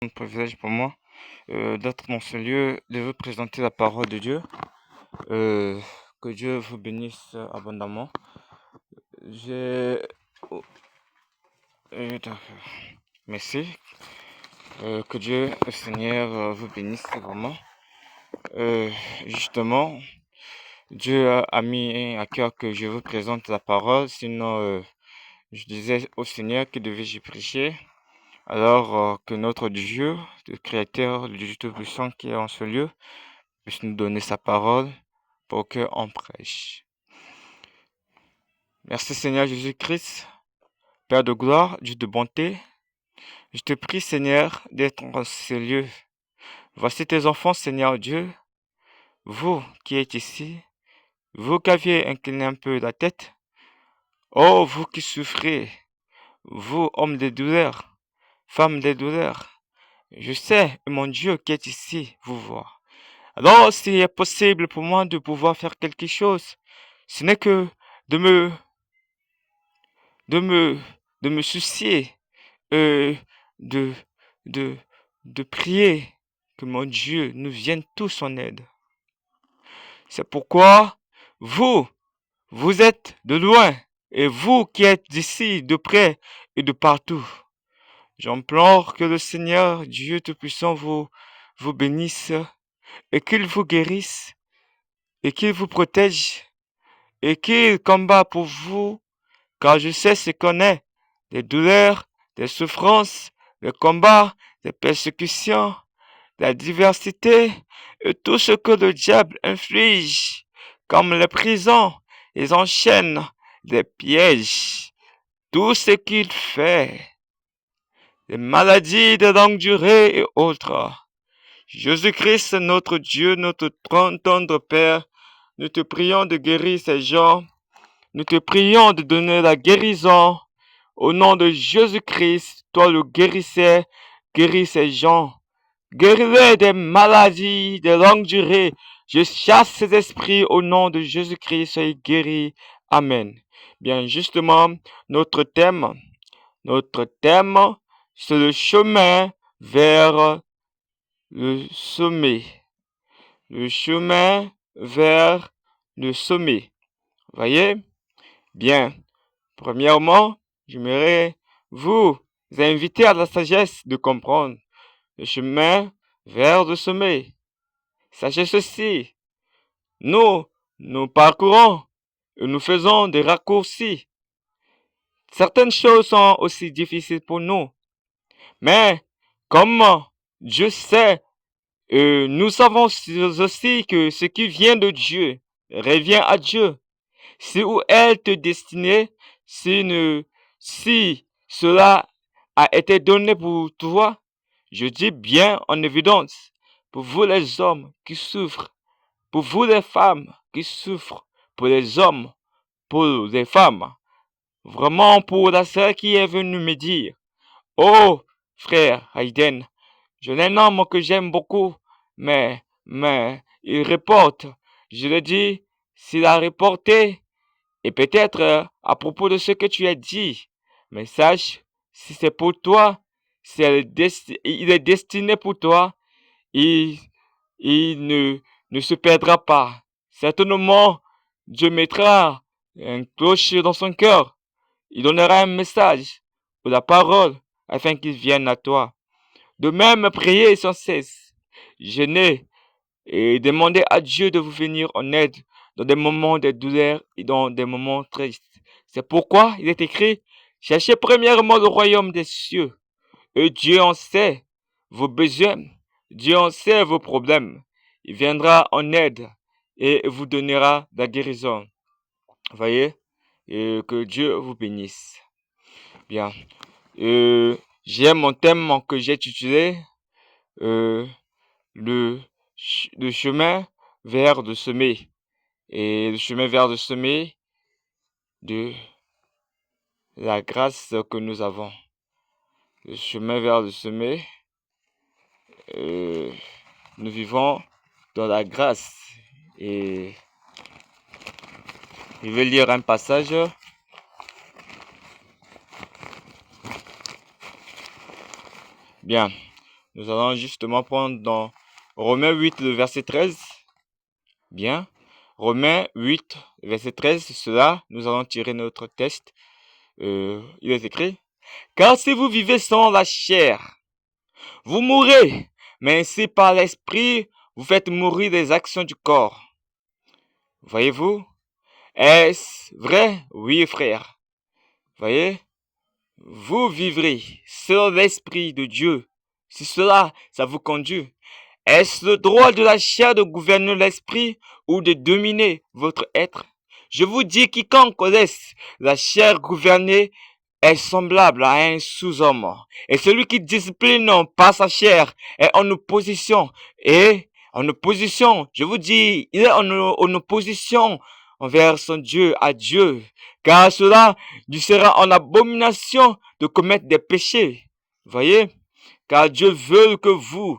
Un privilège pour moi d'être dans ce lieu, de vous présenter la parole de Dieu. Que Dieu vous bénisse abondamment. J'ai... oh, d'accord. Merci. Que Dieu, le Seigneur, vous bénisse vraiment. Euh, Justement, Dieu a mis à cœur que je vous présente la parole. Sinon, je disais au Seigneur que devais-je prêcher. Alors que notre Dieu, le Créateur, le Dieu Tout-Puissant qui est en ce lieu, puisse nous donner sa parole pour qu'on prêche. Merci Seigneur Jésus-Christ, Père de gloire, Dieu de bonté. Je te prie Seigneur d'être en ce lieu. Voici tes enfants Seigneur Dieu, vous qui êtes ici, vous qui aviez incliné un peu la tête. Oh, vous qui souffrez, vous hommes des douleurs, femmes des douleurs. Je sais, mon Dieu qui est ici, vous voir. Alors, s'il est possible pour moi de pouvoir faire quelque chose, ce n'est que de me, de me, de me soucier, euh, de, de, de prier que mon Dieu nous vienne tous en aide. C'est pourquoi vous êtes de loin, et vous qui êtes d'ici, de près et de partout. J'implore que le Seigneur, Dieu Tout-Puissant, vous bénisse et qu'il vous guérisse et qu'il vous protège et qu'il combat pour vous, car je sais ce qu'on est, des douleurs, des souffrances, des combats, des persécutions, la diversité et tout ce que le diable inflige, comme les prisons, les enchaînes, les pièges, tout ce qu'il fait, les maladies de longue durée et autres. Jésus-Christ, notre Dieu, notre tendre Père, nous te prions de guérir ces gens. Nous te prions de donner la guérison. Au nom de Jésus-Christ, toi le guérisseur, guéris ces gens. Guéris-les des maladies de longue durée. Je chasse ces esprits au nom de Jésus-Christ et guéris. Amen. Bien, justement, notre thème, c'est le chemin vers le sommet. Le chemin vers le sommet. Voyez? Bien. Premièrement, j'aimerais vous inviter à la sagesse de comprendre le chemin vers le sommet. Sachez ceci, nous parcourons et nous faisons des raccourcis. Certaines choses sont aussi difficiles pour nous, mais comme Dieu sait, nous savons aussi que ce qui vient de Dieu revient à Dieu. Si où elle te destinée, si cela a été donné pour toi, je dis bien en évidence, pour vous les hommes qui souffrent, pour vous les femmes qui souffrent, pour les hommes, pour les femmes, vraiment pour la sœur qui est venue me dire, oh frère Hayden, je l'ai un homme que j'aime beaucoup, mais il reporte. Je lui dis, s'il a reporté, et peut-être à propos de ce que tu as dit, mais sache, si c'est pour toi, si il est destiné pour toi, il, il ne se perdra pas. Certainement, Dieu mettra un cloche dans son cœur. Il donnera un message ou la parole afin qu'il vienne à toi. De même, priez sans cesse. Jeûnez et demandez à Dieu de vous venir en aide dans des moments de douleur et dans des moments tristes. C'est pourquoi il est écrit, cherchez premièrement le royaume des cieux. Et Dieu en sait vos besoins, Dieu en sait vos problèmes. Il viendra en aide et vous donnera la guérison. Voyez, et que Dieu vous bénisse. Bien, j'ai mon thème que j'ai intitulé le chemin vers le sommet. Et le chemin vers le sommet de la grâce que nous avons. Le chemin vers le sommet, nous vivons dans la grâce. Et je vais lire un passage. Bien, Nous allons justement prendre dans Romains 8, le verset 13. Bien. Romains 8, verset 13, c'est cela. Nous allons tirer notre test. Il est écrit. Car si vous vivez sans la chair, vous mourrez. Mais si par l'esprit, vous faites mourir les actions du corps. Voyez-vous? Est-ce vrai? Oui, frère. Voyez? Vous vivrez selon l'esprit de Dieu. Si cela, ça vous conduit. Est-ce le droit de la chair de gouverner l'esprit ou de dominer votre être? Je vous dis, quiconque laisse la chair gouverner est semblable à un sous-homme. Et celui qui discipline pas sa chair est en opposition. Et en opposition, je vous dis, il est en opposition envers son Dieu, à Dieu. Car cela lui sera en abomination de commettre des péchés. Voyez? Car Dieu veut que vous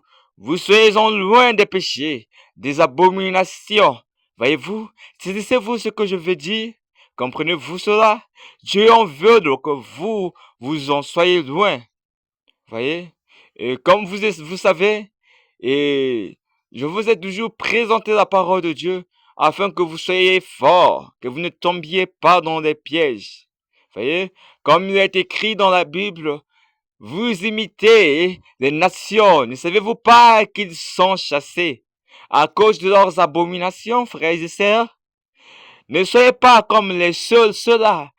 soyez en loin des péchés, des abominations. Voyez-vous? Saisissez-vous ce que je veux dire? Comprenez-vous cela? Dieu en veut donc que vous en soyez loin. Voyez? Et comme vous savez, et je vous ai toujours présenté la parole de Dieu afin que vous soyez forts, que vous ne tombiez pas dans des pièges. Voyez? Comme il est écrit dans la Bible, vous imitez les nations. Ne savez-vous pas qu'ils sont chassés à cause de leurs abominations, frères et sœurs? Ne soyez pas comme les ceux-là,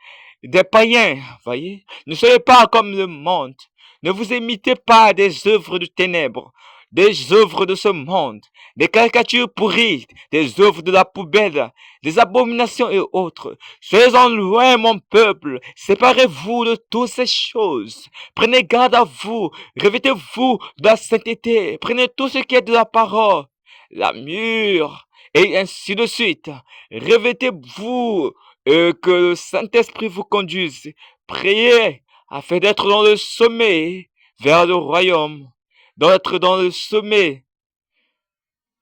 des païens, voyez. Ne soyez pas comme le monde. Ne vous imitez pas des œuvres de ténèbres, des œuvres de ce monde, des caricatures pourries, des œuvres de la poubelle, des abominations et autres. Soyez-en loin, mon peuple. Séparez-vous de toutes ces choses. Prenez garde à vous. Revêtez-vous de la sainteté. Prenez tout ce qui est de la parole, la mûre, et ainsi de suite. Revêtez-vous que le Saint-Esprit vous conduise. Priez afin d'être dans le sommet vers le royaume, d'être dans le sommet.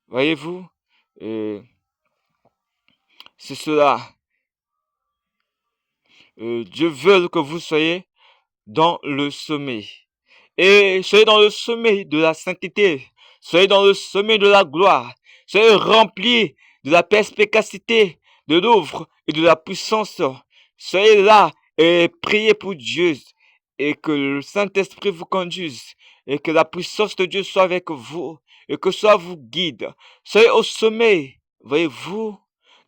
Voyez-vous, c'est cela. Dieu veut que vous soyez dans le sommet. Et soyez dans le sommet de la sainteté. Soyez dans le sommet de la gloire. Soyez remplis de la perspicacité, de l'ouvre et de la puissance. Soyez là et priez pour Dieu et que le Saint-Esprit vous conduise et que la puissance de Dieu soit avec vous et que soit vous guide. Soyez au sommet, voyez-vous,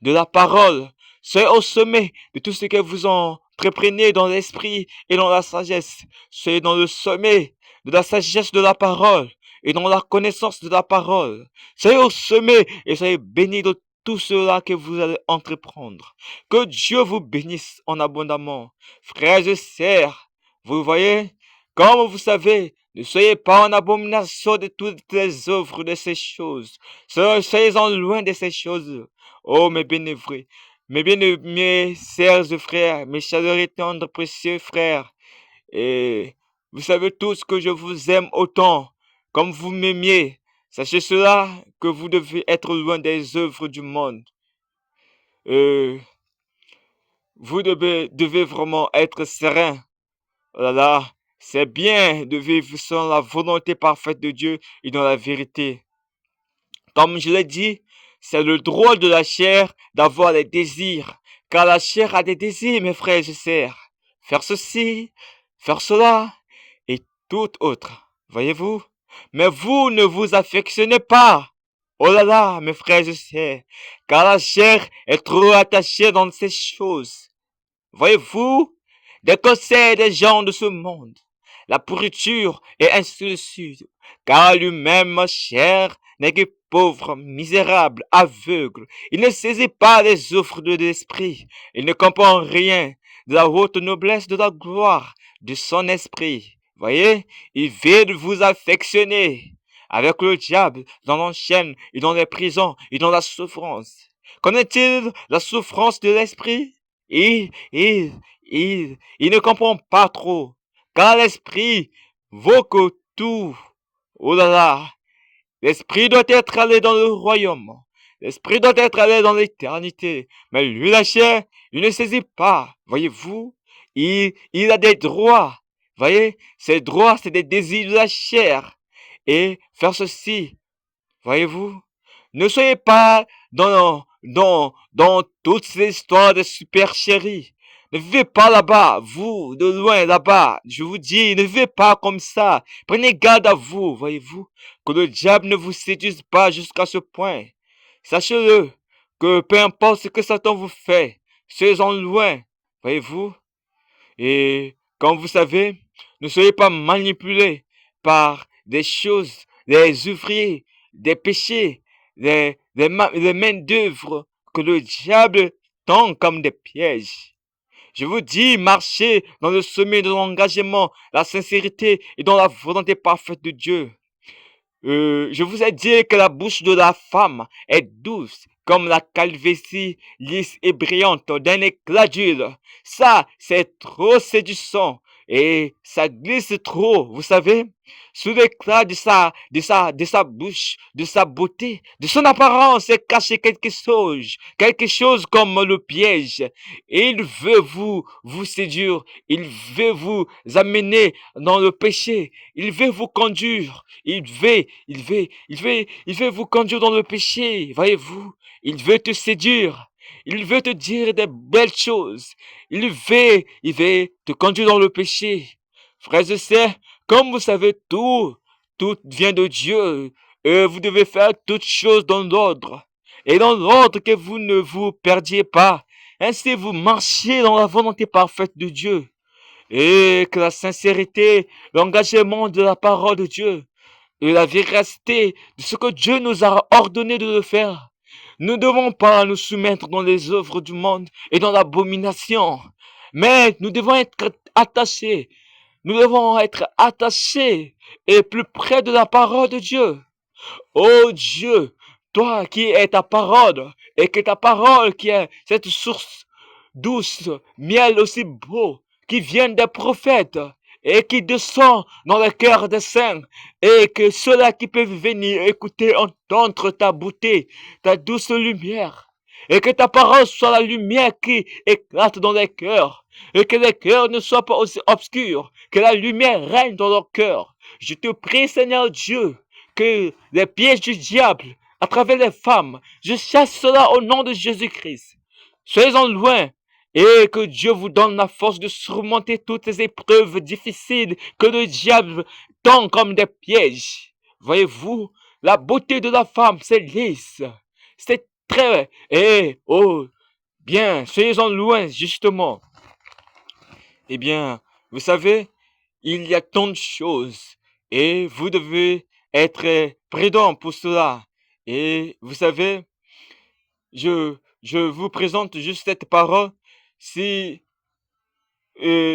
de la parole. Soyez au sommet de tout ce que vous entreprenez dans l'esprit et dans la sagesse. Soyez dans le sommet de la sagesse de la parole et dans la connaissance de la parole. Soyez au sommet et soyez bénis de tout cela que vous allez entreprendre. Que Dieu vous bénisse en abondamment. Frères et sœurs, vous voyez, comme vous savez, ne soyez pas en abomination de toutes les œuvres de ces choses. Soyez-en loin de ces choses. Oh, mes bénévoles, mes bien-aimés, sœurs et frères, mes chaleureux et tendres, précieux frères, et vous savez tous que je vous aime autant, comme vous m'aimiez. Sachez cela, que vous devez être loin des œuvres du monde. Vous devez vraiment être serein. Oh là là, c'est bien de vivre selon la volonté parfaite de Dieu et dans la vérité. Comme je l'ai dit, c'est le droit de la chair d'avoir les désirs, car la chair a des désirs, mes frères et sœurs. Faire ceci, faire cela, et tout autre. Voyez-vous? Mais vous ne vous affectionnez pas. Oh là là, mes frères et sœurs, car la chair est trop attachée dans ces choses. Voyez-vous? Des conseils des gens de ce monde, la pourriture et ainsi de suite, car lui-même, chair, n'est que pauvre, misérable, aveugle. Il ne saisit pas les offres de l'esprit. Il ne comprend rien de la haute noblesse de la gloire de son esprit. Voyez, il vient de vous affectionner avec le diable dans l'enchaîne et dans les prisons et dans la souffrance. Connaît-il la souffrance de l'esprit? Il, il ne comprend pas trop, car l'esprit vaut que tout. Oh là là, l'esprit doit être allé dans le royaume. L'esprit doit être allé dans l'éternité. Mais lui, la chair, il ne saisit pas. Voyez-vous, il a des droits. Voyez, ces droits, c'est des désirs de la chair. et faire ceci. Voyez-vous? Ne soyez pas dans toutes ces histoires de supercherie. Ne vivez pas là-bas, vous, de loin là-bas. Je vous dis, ne vivez pas comme ça. Prenez garde à vous, voyez-vous, que le diable ne vous séduise pas jusqu'à ce point. Sachez-le, que peu importe ce que Satan vous fait, soyez-en loin, voyez-vous. Et comme vous savez, ne soyez pas manipulés par des choses, des ouvriers, des péchés, les mains d'œuvre que le diable tend comme des pièges. Je vous dis, marchez dans le sommet de l'engagement, la sincérité et dans la volonté parfaite de Dieu. Je vous ai dit que la bouche de la femme est douce comme la calvétie lisse et brillante d'un éclat d'huile. Ça, c'est trop séduisant et ça glisse trop, vous savez. Sous l'éclat de sa bouche, de sa beauté, de son apparence est caché quelque chose comme le piège. Et il veut vous séduire, il veut vous amener dans le péché, il veut vous conduire. Il veut vous conduire dans le péché, voyez-vous. Il veut te séduire. Il veut te dire des belles choses. Il veut te conduire dans le péché. Frères et sœurs, comme vous savez tout vient de Dieu. Et vous devez faire toutes choses dans l'ordre. Et dans l'ordre que vous ne vous perdiez pas. Ainsi vous marchez dans la volonté parfaite de Dieu. Et que la sincérité, l'engagement de la parole de Dieu et la véracité de ce que Dieu nous a ordonné de le faire. Nous ne devons pas nous soumettre dans les œuvres du monde et dans l'abomination, mais nous devons être attachés. Nous devons être attachés et plus près de la parole de Dieu. Oh Dieu, toi qui es ta parole et que ta parole qui est cette source douce, miel aussi beau, qui vient des prophètes et qui descend dans le cœur des saints, et que ceux-là qui peuvent venir écouter, entendre ta beauté, ta douce lumière, et que ta parole soit la lumière qui éclate dans les cœurs, et que les cœurs ne soient pas aussi obscurs, que la lumière règne dans leurs cœurs. Je te prie, Seigneur Dieu, que les pièges du diable, à travers les femmes, je chasse cela au nom de Jésus-Christ. Soyez-en loin, et que Dieu vous donne la force de surmonter toutes les épreuves difficiles que le diable tend comme des pièges. Voyez-vous, la beauté de la femme, c'est lisse. C'est très... bien, soyez-en loin, justement. Eh bien, vous savez, il y a tant de choses, et vous devez être prudent pour cela. Et vous savez, je vous présente juste cette parole. Si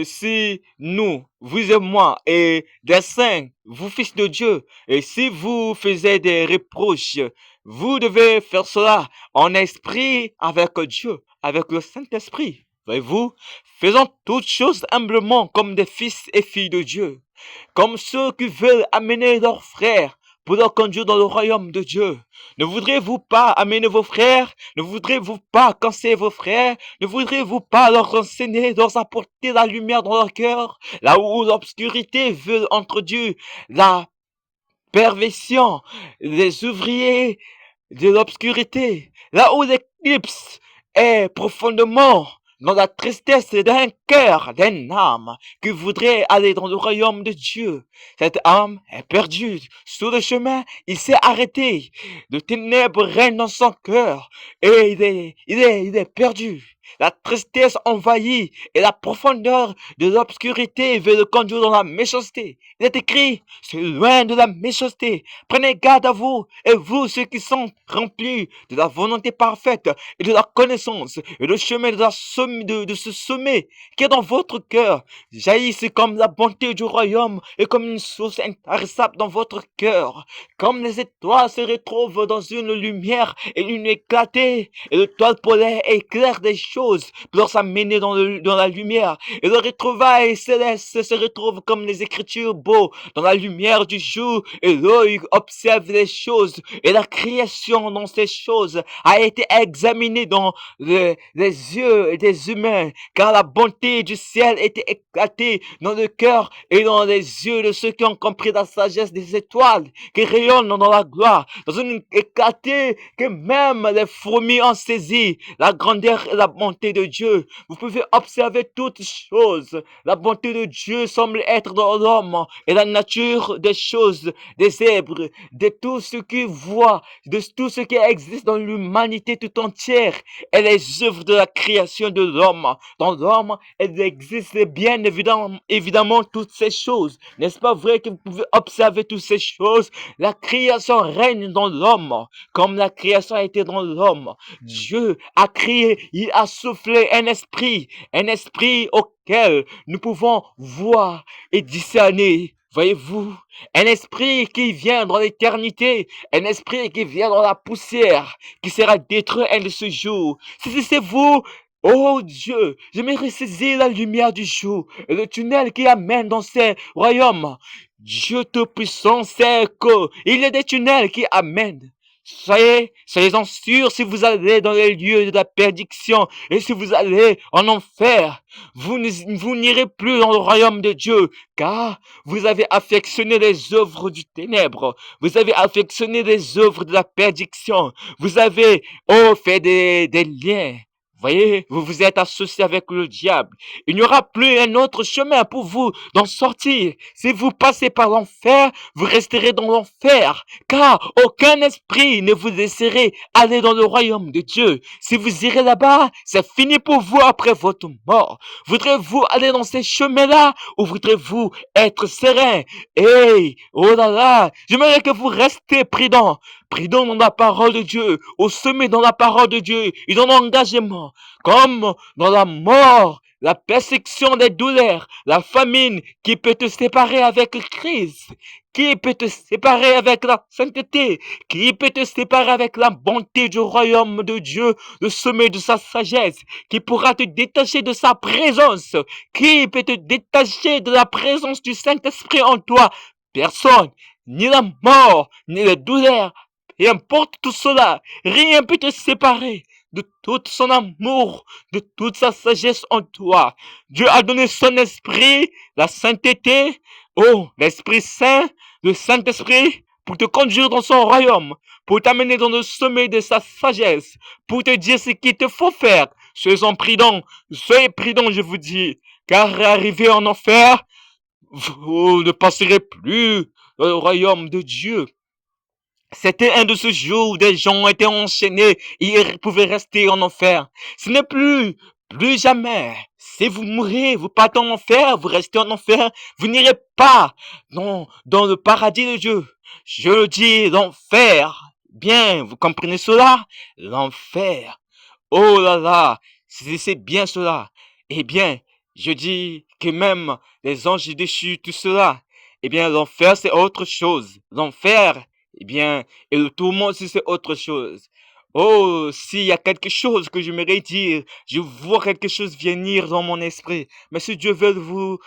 si nous, vous et moi, et des saints, vous fils de Dieu, et si vous faisiez des reproches, vous devez faire cela en esprit avec Dieu, avec le Saint-Esprit. Voyez-vous, faisons toutes choses humblement comme des fils et filles de Dieu, comme ceux qui veulent amener leurs frères pour leur conduire dans le royaume de Dieu. Ne voudrez-vous pas amener vos frères? Ne voudrez-vous pas cancer vos frères? Ne voudrez-vous pas leur enseigner, leur apporter la lumière dans leur cœur? Là où l'obscurité veut introduire la perversion, les ouvriers de l'obscurité, là où l'éclipse est profondément dans la tristesse d'un cœur, d'une âme qui voudrait aller dans le royaume de Dieu. Cette âme est perdue. Sur le chemin, il s'est arrêté. Le ténèbre règne dans son cœur et il est perdu. La tristesse envahit et la profondeur de l'obscurité veut le conduire dans la méchanceté. Il est écrit, c'est loin de la méchanceté. Prenez garde à vous, et vous ceux qui sont remplis de la volonté parfaite et de la connaissance et le chemin de ce sommet qui est dans votre cœur jaillisse comme la bonté du royaume et comme une source intarissable dans votre cœur. Comme les étoiles se retrouvent dans une lumière et une éclatée et le toile polaire éclaire des choses pour s'amener dans la lumière. Et le retrouvailles céleste se retrouve comme les Écritures beaux dans la lumière du jour, et l'œil observe les choses, et la création dans ces choses a été examinée dans les yeux des humains, car la bonté du ciel était éclatée dans le cœur et dans les yeux de ceux qui ont compris la sagesse des étoiles qui rayonnent dans la gloire, dans une éclatée que même les fourmis ont saisi la grandeur et la bonté de Dieu. Vous pouvez observer toutes choses. La bonté de Dieu semble être dans l'homme et la nature des choses, des êtres, de tout ce qui voit, de tout ce qui existe dans l'humanité tout entière et les œuvres de la création de l'homme. Dans l'homme, il existe bien évidemment toutes ces choses. N'est-ce pas vrai que vous pouvez observer toutes ces choses? La création règne dans l'homme, comme la création a été dans l'homme. Dieu a créé, il a soufflé un esprit auquel nous pouvons voir et discerner. Voyez-vous, un esprit qui vient dans l'éternité, un esprit qui vient dans la poussière, qui sera détruit un de ce jour. Si c'est vous, oh Dieu, j'aimerais saisir la lumière du jour et le tunnel qui amène dans ces royaumes. Dieu Tout-Puissant sait qu'il y a des tunnels qui amènent. Soyez-en sûrs si vous allez dans les lieux de la perdition et si vous allez en enfer, vous n'irez plus dans le royaume de Dieu, car vous avez affectionné les œuvres du ténèbre, vous avez affectionné les œuvres de la perdition, vous avez, fait des liens. Voyez, vous vous êtes associé avec le diable. Il n'y aura plus un autre chemin pour vous d'en sortir. Si vous passez par l'enfer, vous resterez dans l'enfer, car aucun esprit ne vous laisserait aller dans le royaume de Dieu. Si vous irez là-bas, c'est fini pour vous après votre mort. Voudrez-vous aller dans ces chemins-là ou voudrez-vous être serein? Hey, oh là là, j'aimerais que vous restez prudents dans la parole de Dieu, au sommet dans la parole de Dieu et dans l'engagement, comme dans la mort, la persécution des douleurs, la famine qui peut te séparer avec Christ, qui peut te séparer avec la sainteté, qui peut te séparer avec la bonté du royaume de Dieu, le sommet de sa sagesse, qui pourra te détacher de sa présence, qui peut te détacher de la présence du Saint-Esprit en toi. Personne, ni la mort, ni les douleurs, et importe tout cela, rien peut te séparer de tout son amour, de toute sa sagesse en toi. Dieu a donné son esprit, la sainteté, l'Esprit Saint, le Saint-Esprit, pour te conduire dans son royaume, pour t'amener dans le sommet de sa sagesse, pour te dire ce qu'il te faut faire. Soyez prudents, je vous dis, car arrivé en enfer, vous ne passerez plus dans le royaume de Dieu. C'était un de ces jours où des gens étaient enchaînés et ils pouvaient rester en enfer. Ce n'est plus jamais. Si vous mourrez, vous partez en enfer, vous restez en enfer, vous n'irez pas dans le paradis de Dieu. Je le dis, l'enfer. Bien, vous comprenez cela? L'enfer. Oh là là, c'est bien cela. Eh bien, je dis que même les anges déchus, tout cela, eh bien, l'enfer, c'est autre chose. L'enfer, eh bien, et le tourment aussi, c'est autre chose. Oh, s'il y a quelque chose que j'aimerais dire, je vois quelque chose venir dans mon esprit. Mais si Dieu veut vous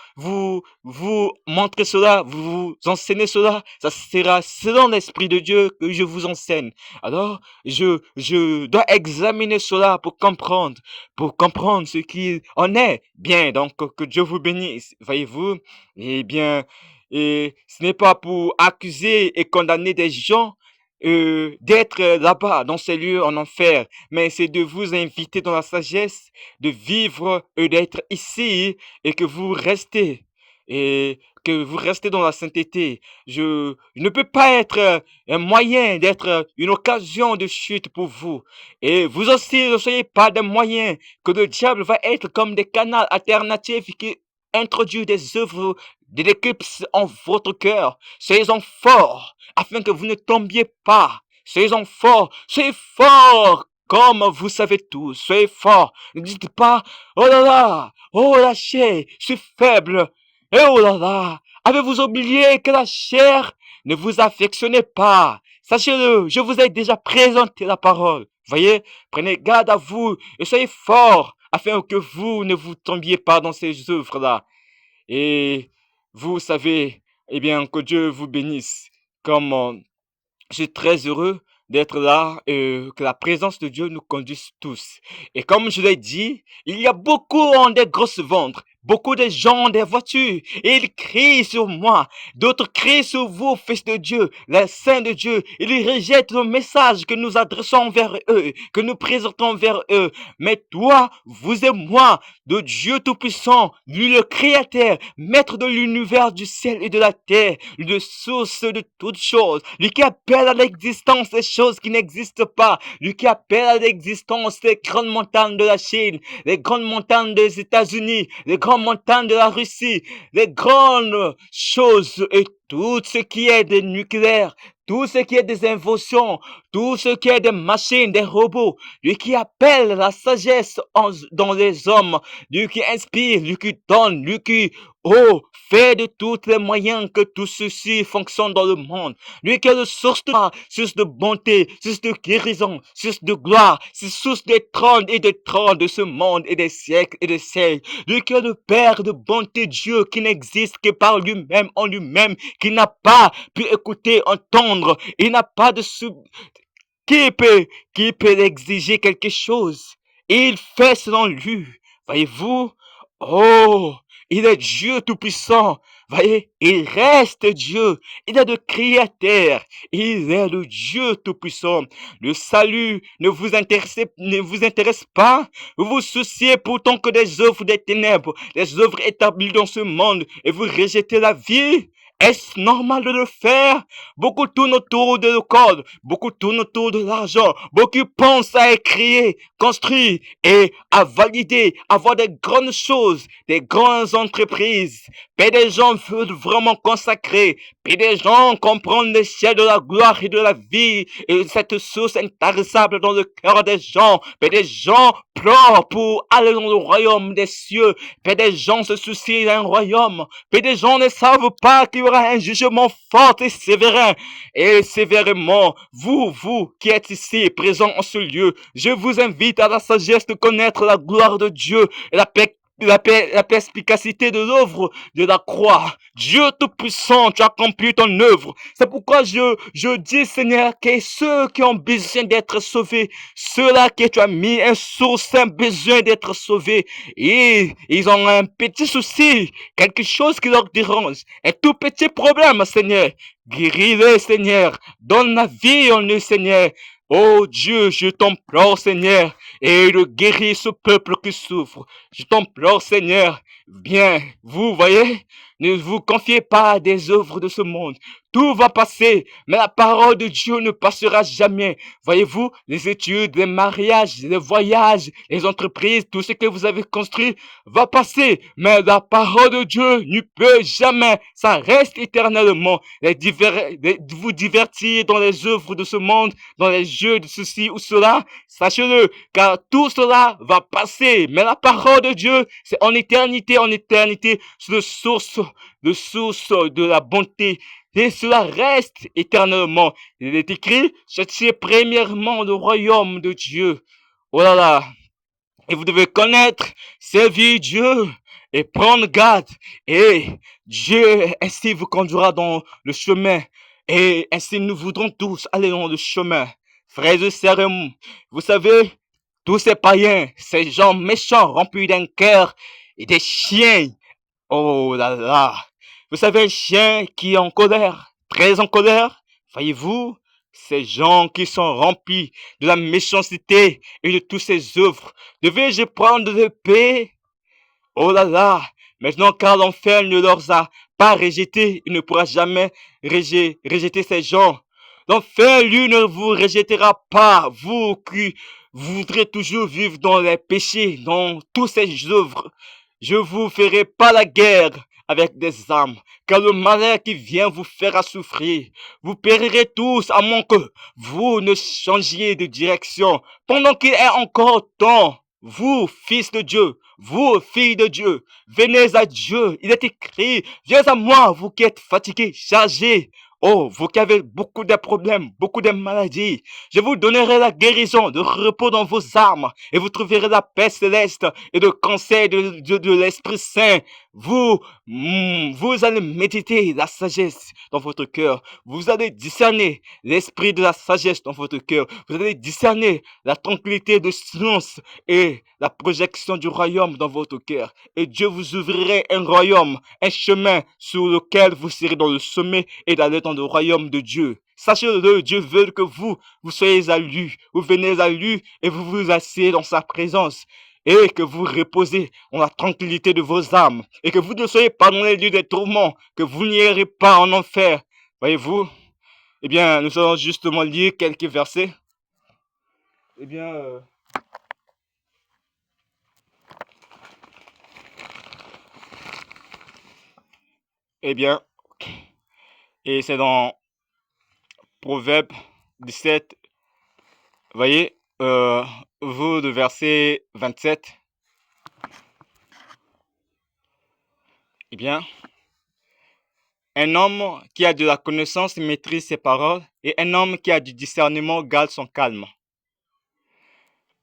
montrer cela, vous enseigner cela, ça sera selon l'Esprit de Dieu que je vous enseigne. Alors, je dois examiner cela pour comprendre ce qu'il en est. Bien, donc, que Dieu vous bénisse. Voyez-vous? Eh bien, et ce n'est pas pour accuser et condamner des gens d'être là-bas, dans ces lieux en enfer, mais c'est de vous inviter dans la sagesse, de vivre et d'être ici et que vous restez. Et que vous restez dans la sainteté. Je ne peux pas être un moyen d'être une occasion de chute pour vous. Et vous aussi ne soyez pas des moyens que le diable va être comme des canaux alternatifs qui introduisent des œuvres de l'éclipse en votre cœur. Soyez-en forts, afin que vous ne tombiez pas. Soyez-en forts, soyez forts, comme vous savez tout. Soyez forts. Ne dites pas, oh la chair, je suis faible. Et oh là là, avez-vous oublié que la chair ne vous affectionnait pas? Sachez-le, je vous ai déjà présenté la parole. Voyez, prenez garde à vous et soyez forts. afin que vous ne vous tombiez pas dans ces œuvres-là. Et vous savez, eh bien, que Dieu vous bénisse. Comme je suis très heureux d'être là et que la présence de Dieu nous conduise tous. Et comme je l'ai dit, il y a beaucoup en des grosses ventres, beaucoup de gens ont des voitures et ils crient sur moi. D'autres crient sur vous, fils de Dieu, les saints de Dieu. Ils rejettent le message que nous adressons vers eux, que nous présentons vers eux. Mais toi, vous et moi, de Dieu Tout-Puissant, lui le Créateur, Maître de l'univers du ciel et de la terre, le source de toutes choses, lui qui appelle à l'existence les choses qui n'existent pas, lui qui appelle à l'existence les grandes montagnes de la Chine, les grandes montagnes des États-Unis, les grandes montagnes de la Russie, les grandes choses et tout ce qui est des nucléaires, tout ce qui est des inventions, tout ce qui est des machines, des robots, lui qui appelle la sagesse dans les hommes, lui qui inspire, lui qui donne, lui qui, oh, fait de tous les moyens que tout ceci fonctionne dans le monde. Lui qui est la source de bonté, source de guérison, source de gloire, c'est source des trônes et des trônes de ce monde et des siècles et des siècles. Lui qui est le Père de bonté, Dieu qui n'existe que par lui-même, en lui-même, qui n'a pas pu écouter, entendre, il n'a pas de qui peut exiger quelque chose? Et il fait selon lui. Voyez-vous? Oh, il est Dieu Tout-Puissant. Voyez, il reste Dieu. Il est le Créateur. Il est le Dieu Tout-Puissant. Le salut ne vous intéresse pas. Vous vous souciez pourtant que des œuvres des ténèbres, des œuvres établies dans ce monde, et vous rejetez la vie. Est-ce normal de le faire? Beaucoup tournent autour de le code, beaucoup tournent autour de l'argent, beaucoup pensent à écrire, construire et à valider, avoir des grandes choses, des grandes entreprises. Mais des gens veulent vraiment consacrer, puis des gens comprennent le ciel de la gloire et de la vie, et cette source intarissable dans le cœur des gens. Mais des gens pleurent pour aller dans le royaume des cieux. Mais des gens se soucient d'un royaume. Mais des gens ne savent pas qu'il y aura un jugement fort et sévère. Et sévèrement, vous qui êtes ici, présents en ce lieu, je vous invite à la sagesse de connaître la gloire de Dieu et la perspicacité de l'œuvre de la croix. Dieu Tout-Puissant, tu accomplis ton œuvre. C'est pourquoi je dis, Seigneur, que ceux qui ont besoin d'être sauvés, ceux-là que tu as mis un source, un besoin d'être sauvés, et ils ont un petit souci, quelque chose qui leur dérange, un tout petit problème, Seigneur. Guéris-les, Seigneur. Donne la vie en eux, Seigneur. Oh Dieu, je t'implore, Seigneur, et de guérir ce peuple qui souffre. Je t'implore, Seigneur. Bien, vous voyez, ne vous confiez pas à des œuvres de ce monde. Tout va passer, mais la parole de Dieu ne passera jamais. Voyez-vous, les études, les mariages, les voyages, les entreprises, tout ce que vous avez construit va passer, mais la parole de Dieu ne peut jamais. Ça reste éternellement. Vous divertir dans les œuvres de ce monde, dans les jeux de ceci ou cela, sachez-le, car tout cela va passer, mais la parole de Dieu, c'est en éternité, c'est le source de la bonté, et cela reste éternellement. Il est écrit, cherchez premièrement le royaume de Dieu. Oh là là. Et vous devez connaître, servir Dieu et prendre garde. Et Dieu ainsi vous conduira dans le chemin. Et ainsi nous voudrons tous aller dans le chemin. Frères et sœurs, vous savez, tous ces païens, ces gens méchants, remplis d'un cœur et des chiens. Oh là là. Vous savez, un chien qui est en colère, très en colère, voyez-vous, ces gens qui sont remplis de la méchanceté et de toutes ces œuvres. Devais-je prendre l'épée? Oh là là, maintenant car l'enfer ne leur a pas rejeté, il ne pourra jamais rejeter ces gens. L'enfer, lui, ne vous rejettera pas, vous qui voudrez toujours vivre dans les péchés, dans toutes ces œuvres. Je vous ferai pas la guerre avec des armes, car le malheur qui vient vous fera souffrir. Vous périrez tous à moins que vous ne changiez de direction. Pendant qu'il est encore temps, vous, fils de Dieu, vous, filles de Dieu, venez à Dieu. Il est écrit, viens à moi, vous qui êtes fatigués, chargés. Oh, vous qui avez beaucoup de problèmes, beaucoup de maladies, je vous donnerai la guérison, de repos dans vos âmes, et vous trouverez la paix céleste et le conseil de l'Esprit Saint. Vous allez méditer la sagesse dans votre cœur. Vous allez discerner l'esprit de la sagesse dans votre cœur. Vous allez discerner la tranquillité de silence et la projection du royaume dans votre cœur. Et Dieu vous ouvrirait un royaume, un chemin sur lequel vous serez dans le sommet et d'aller dans le royaume de Dieu. Sachez-le, Dieu veut que vous soyez à lui. Vous venez à lui et vous vous asseyez dans sa présence. Et que vous reposez dans la tranquillité de vos âmes. Et que vous ne soyez pas dans les lieux des tourments. Que vous n'irez pas en enfer. Voyez-vous? Eh bien, nous allons justement lire quelques versets. Eh bien... Eh bien, et c'est dans Proverbe 17, voyez, vous, le verset 27. Eh bien, un homme qui a de la connaissance maîtrise ses paroles, et un homme qui a du discernement garde son calme.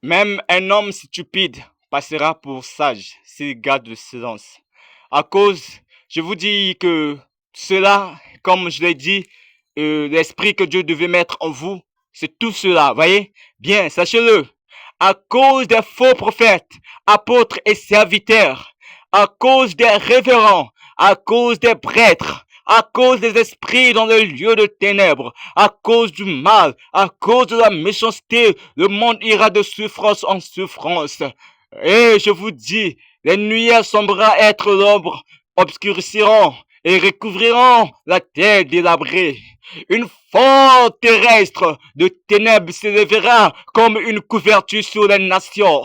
Même un homme stupide passera pour sage s'il garde le silence. À cause, je vous dis que cela, comme je l'ai dit, l'esprit que Dieu devait mettre en vous, c'est tout cela, voyez? Bien, sachez-le. À cause des faux prophètes, apôtres et serviteurs, à cause des révérends, à cause des prêtres, à cause des esprits dans le lieu de ténèbres, à cause du mal, à cause de la méchanceté, le monde ira de souffrance en souffrance. Et je vous dis, les nuées semblera être l'ombre, obscurciront et recouvriront la terre délabrée. Une forte terrestre de ténèbres s'élèvera comme une couverture sur les nations.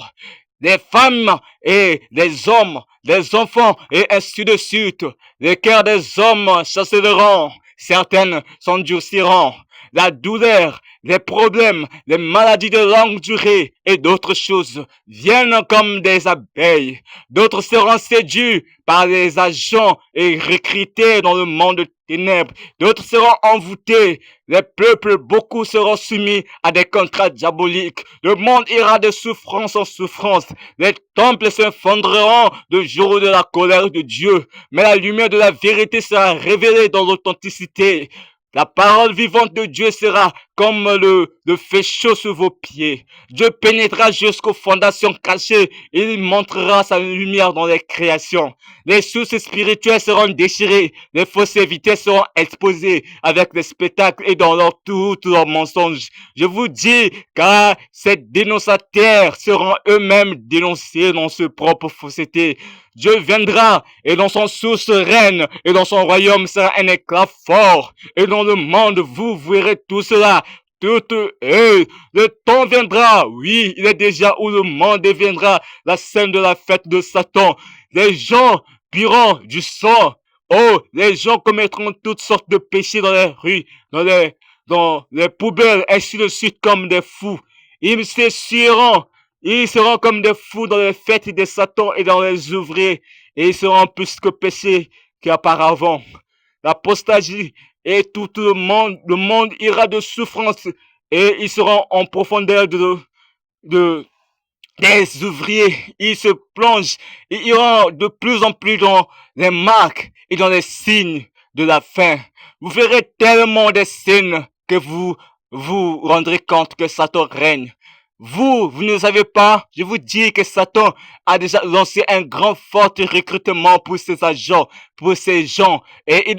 Les femmes et les hommes, les enfants et ainsi de suite. Les cœurs des hommes chancelleront, certaines s'endurciront. La douleur, les problèmes, les maladies de longue durée et d'autres choses viennent comme des abeilles. D'autres seront séduits par les agents et recrutés dans le monde de ténèbres. D'autres seront envoûtés. Les peuples, beaucoup seront soumis à des contrats diaboliques. Le monde ira de souffrance en souffrance. Les temples s'effondreront le jour de la colère de Dieu. Mais la lumière de la vérité sera révélée dans l'authenticité. La parole vivante de Dieu sera comme le fait chaud sur vos pieds. Dieu pénétrera jusqu'aux fondations cachées et il montrera sa lumière dans les créations. Les sources spirituelles seront déchirées, les fausses vérités seront exposées avec les spectacles et dans tous leurs mensonges. Je vous dis, car ces dénonciateurs seront eux-mêmes dénoncés dans ce propre fausseté. Dieu viendra et dans son source règne et dans son royaume sera un éclat fort et dans le monde vous verrez tout cela. Le temps viendra, oui, il est déjà où le monde deviendra la scène de la fête de Satan. Les gens bueront du sang. Oh, les gens commettront toutes sortes de péchés dans les rues, dans les poubelles, ainsi de suite comme des fous. Ils s'essuieront. Ils seront comme des fous dans les fêtes de Satan et dans les ouvriers, et ils seront plus que péchés qu'auparavant. L'apostasie et tout le monde ira de souffrance, et ils seront en profondeur des ouvriers. Ils se plongent, et iront de plus en plus dans les marques et dans les signes de la fin. Vous verrez tellement des signes que vous vous rendrez compte que Satan règne. Vous ne savez pas, je vous dis que Satan a déjà lancé un grand fort recrutement pour ses agents, pour ces gens, et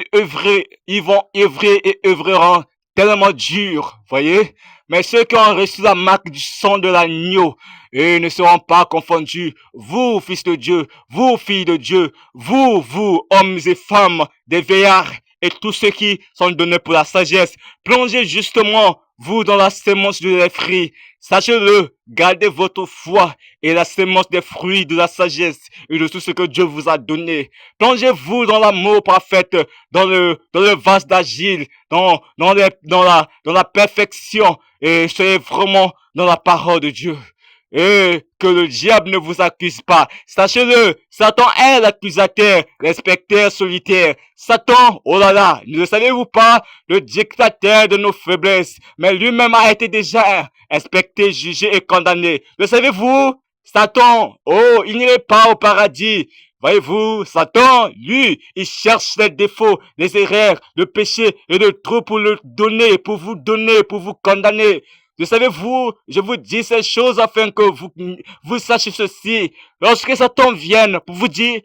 ils vont œuvrer et œuvreront tellement dur, voyez. Mais ceux qui ont reçu la marque du sang de l'agneau, ils ne seront pas confondus. Vous, fils de Dieu, vous, filles de Dieu, vous, hommes et femmes, des veillards, et tous ceux qui sont donnés pour la sagesse, plongez justement, vous, dans la sémence de l'esprit. Sachez-le, gardez votre foi et la sémence des fruits de la sagesse et de tout ce que Dieu vous a donné. Plongez-vous dans l'amour parfait, dans le vase d'agile, dans la perfection et soyez vraiment dans la parole de Dieu. et que le diable ne vous accuse pas. Sachez-le, Satan est l'accusateur, l'inspecteur solitaire. Satan, oh là là, ne le savez-vous pas, le dictateur de nos faiblesses, mais lui-même a été déjà inspecté, jugé et condamné. Le savez-vous? Satan, oh, il n'est pas au paradis. Voyez-vous, Satan, lui, il cherche les défauts, les erreurs, le péché et le trou pour le donner, pour vous condamner. Le savez-vous, je vous dis ces choses afin que vous sachiez ceci. Lorsque Satan vienne pour vous dire,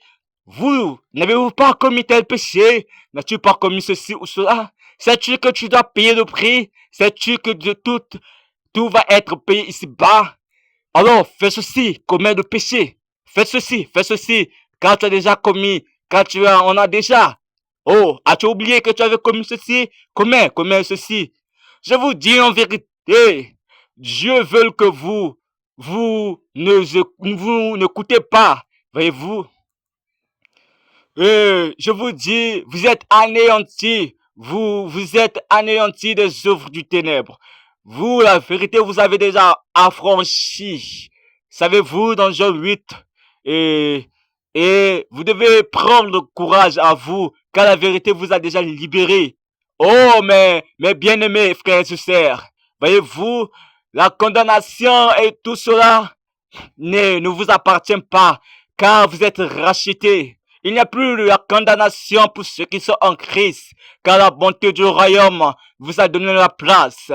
vous n'avez-vous pas commis tel péché? N'as-tu pas commis ceci ou cela? Sais-tu que tu dois payer le prix? Sais-tu que de tout va être payé ici-bas? Alors, fais ceci, commets le péché. Fais ceci, car tu as déjà commis, on a déjà. Oh, as-tu oublié que tu avais commis ceci? Commets ceci. Je vous dis en vérité, Dieu veut que vous n'écoutez pas. Voyez-vous, je vous dis, vous êtes anéantis. Vous êtes anéantis des œuvres du ténèbre. Vous, la vérité, vous avez déjà affranchi. Savez-vous, dans Jean 8, et, et vous devez prendre courage à vous, car la vérité vous a déjà libéré. Oh, mes bien-aimés frères et sœurs, voyez-vous, la condamnation et tout cela ne vous appartient pas, car vous êtes rachetés. Il n'y a plus de la condamnation pour ceux qui sont en Christ, car la bonté du royaume vous a donné la place.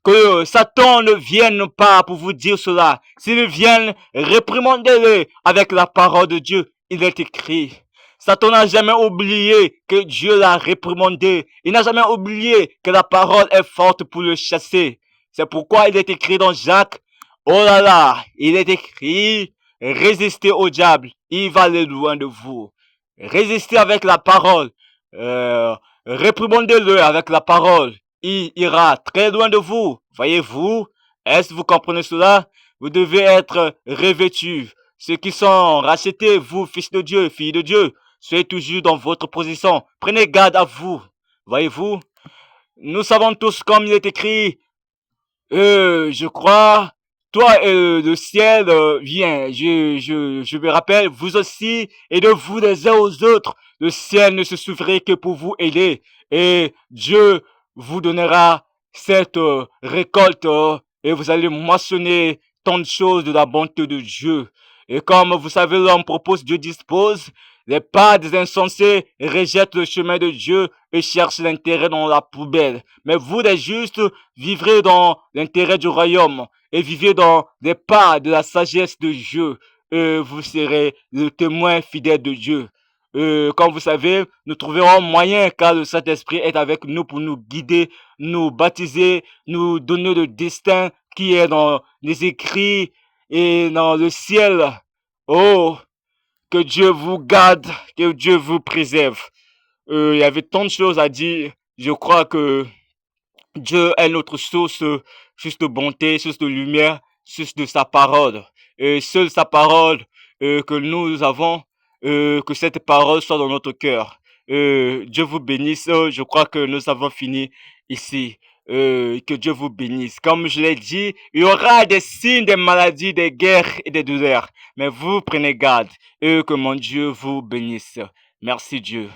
Que Satan ne vienne pas pour vous dire cela. S'il vient, réprimandez-le avec la parole de Dieu. Il est écrit. Satan n'a jamais oublié que Dieu l'a réprimandé. Il n'a jamais oublié que la parole est forte pour le chasser. C'est pourquoi il est écrit dans Jacques, oh là là, il est écrit, résistez au diable, il va aller loin de vous. Résistez avec la parole, euh, réprimandez-le avec la parole, il ira très loin de vous. Voyez-vous, est-ce que vous comprenez cela? Vous devez être revêtus. Ceux qui sont rachetés, vous, fils de Dieu, filles de Dieu, soyez toujours dans votre position. Prenez garde à vous. Voyez-vous, nous savons tous comme il est écrit, je crois, toi et le ciel vient. Je me rappelle, vous aussi, et de vous les uns aux autres, le ciel ne se s'ouvrirait que pour vous aider. Et Dieu vous donnera cette récolte et vous allez moissonner tant de choses de la bonté de Dieu. Et comme vous savez, l'homme propose, Dieu dispose. Les pas des insensés rejettent le chemin de Dieu et cherchent l'intérêt dans la poubelle. Mais vous, les justes, vivrez dans l'intérêt du royaume et vivez dans les pas de la sagesse de Dieu. Vous serez le témoin fidèle de Dieu. Comme vous savez, nous trouverons moyen car le Saint-Esprit est avec nous pour nous guider, nous baptiser, nous donner le destin qui est dans les écrits et dans le ciel. Oh, que Dieu vous garde, que Dieu vous préserve. Il y avait tant de choses à dire. Je crois que Dieu est notre source, source de bonté, source de lumière, source de sa parole. Et seule sa parole que nous avons, que cette parole soit dans notre cœur. Dieu vous bénisse. Je crois que nous avons fini ici. Que Dieu vous bénisse. Comme je l'ai dit, il y aura des signes, des maladies, des guerres et des douleurs. Mais vous prenez garde et que mon Dieu vous bénisse. Merci Dieu.